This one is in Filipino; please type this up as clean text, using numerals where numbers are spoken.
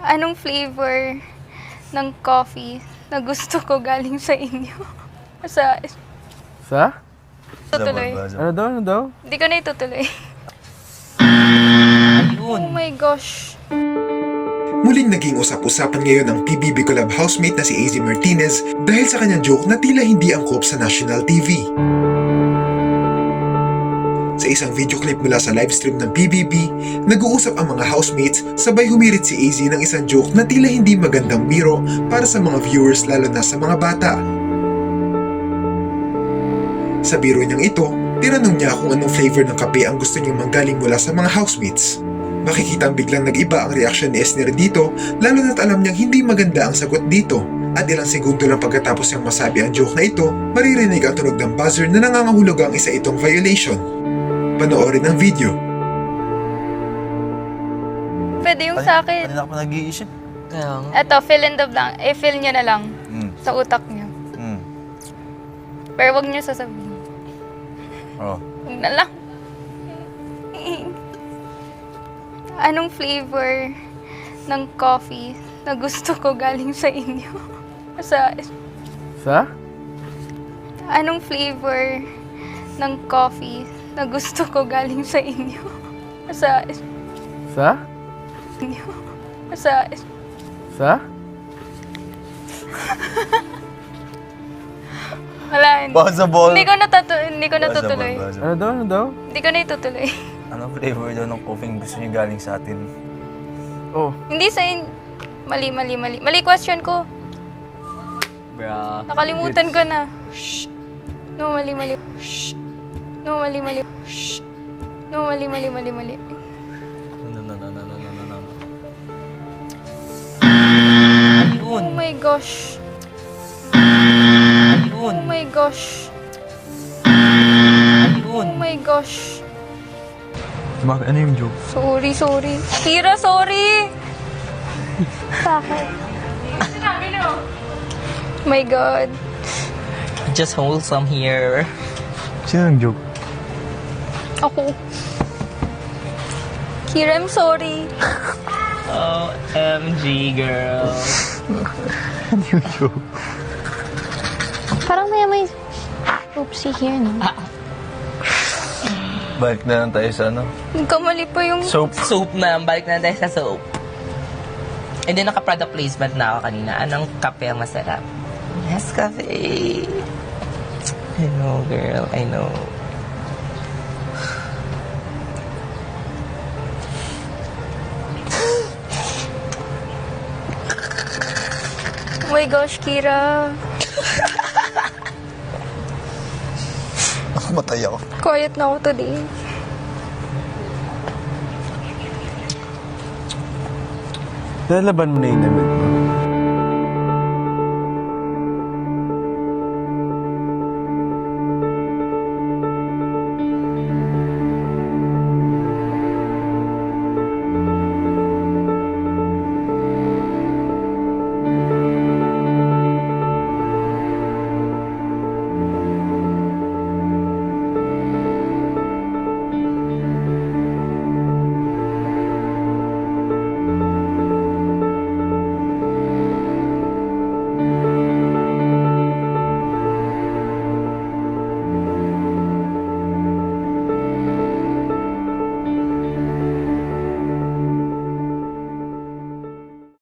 Anong flavor ng coffee na gusto ko galing sa inyo? Sa... Sa? Tutuloy. Ano daw? Hindi ko na itutuloy. Oh my gosh. Muling naging usap-usapan ngayon ang PBB Collab housemate na si AZ Martinez dahil sa kanyang joke na tila hindi angkop sa national TV. Sa isang video clip mula sa livestream ng PBB, nag-uusap ang mga housemates sabay humirit si AZ ng isang joke na tila hindi magandang biro para sa mga viewers lalo na sa mga bata. Sa biro niyang ito, tinanong niya kung anong flavor ng kape ang gusto niyang manggaling mula sa mga housemates. Makikitang biglang nag-iba ang reaksyon ni Esner dito lalo na't alam niyang hindi maganda ang sagot dito. At ilang segundo lang pagkatapos niyang masabi ang joke na ito, maririnig ang tunog ng buzzer na nangangahulugang isa itong violation. Panoorin ang video. Pwede yung sa akin. Kanina ako nag-iisip. Kaya nga. Eto, fill in the blank. Fill nyo na lang sa utak nyo. Pero wag nyo sasabihin. Oh. Huwag na lang. Anong flavor ng coffee na gusto ko galing sa inyo? Sa... Anong flavor ng coffee na gusto ko galing sa inyo? Sa... Inyo? Sa... Wala. Possible. Hindi ko natutuloy. Ano daw? Hindi ko na itutuloy. Anong flavor daw ng coffee gusto niyo galing sa atin? Oh. Hindi sa Mali. Mali question ko. Bra. Nakalimutan ko na. No, mali. No, mali. No, mali. No. Oh my gosh. Oh my gosh. Oh my gosh. Bakit? Ano yung joke? Sorry. Kira, sorry. Bakit? My God. Just wholesome here. Sino yung joke? Ako. Kira, I'm sorry. OMG, girl. Ano yung joke? Parang may oopsie here, no? Balik na lang tayo sa ano? Kamali pa yung... Soap na. Balik na tayo sa soap. And then, naka-product placement na ako kanina. Anong kape ang masarap? Nescafe. I know, girl. I know. Oh my gosh, Kira. Matay ako. Quiet na ako today. Lalaban mo na yung damit mo.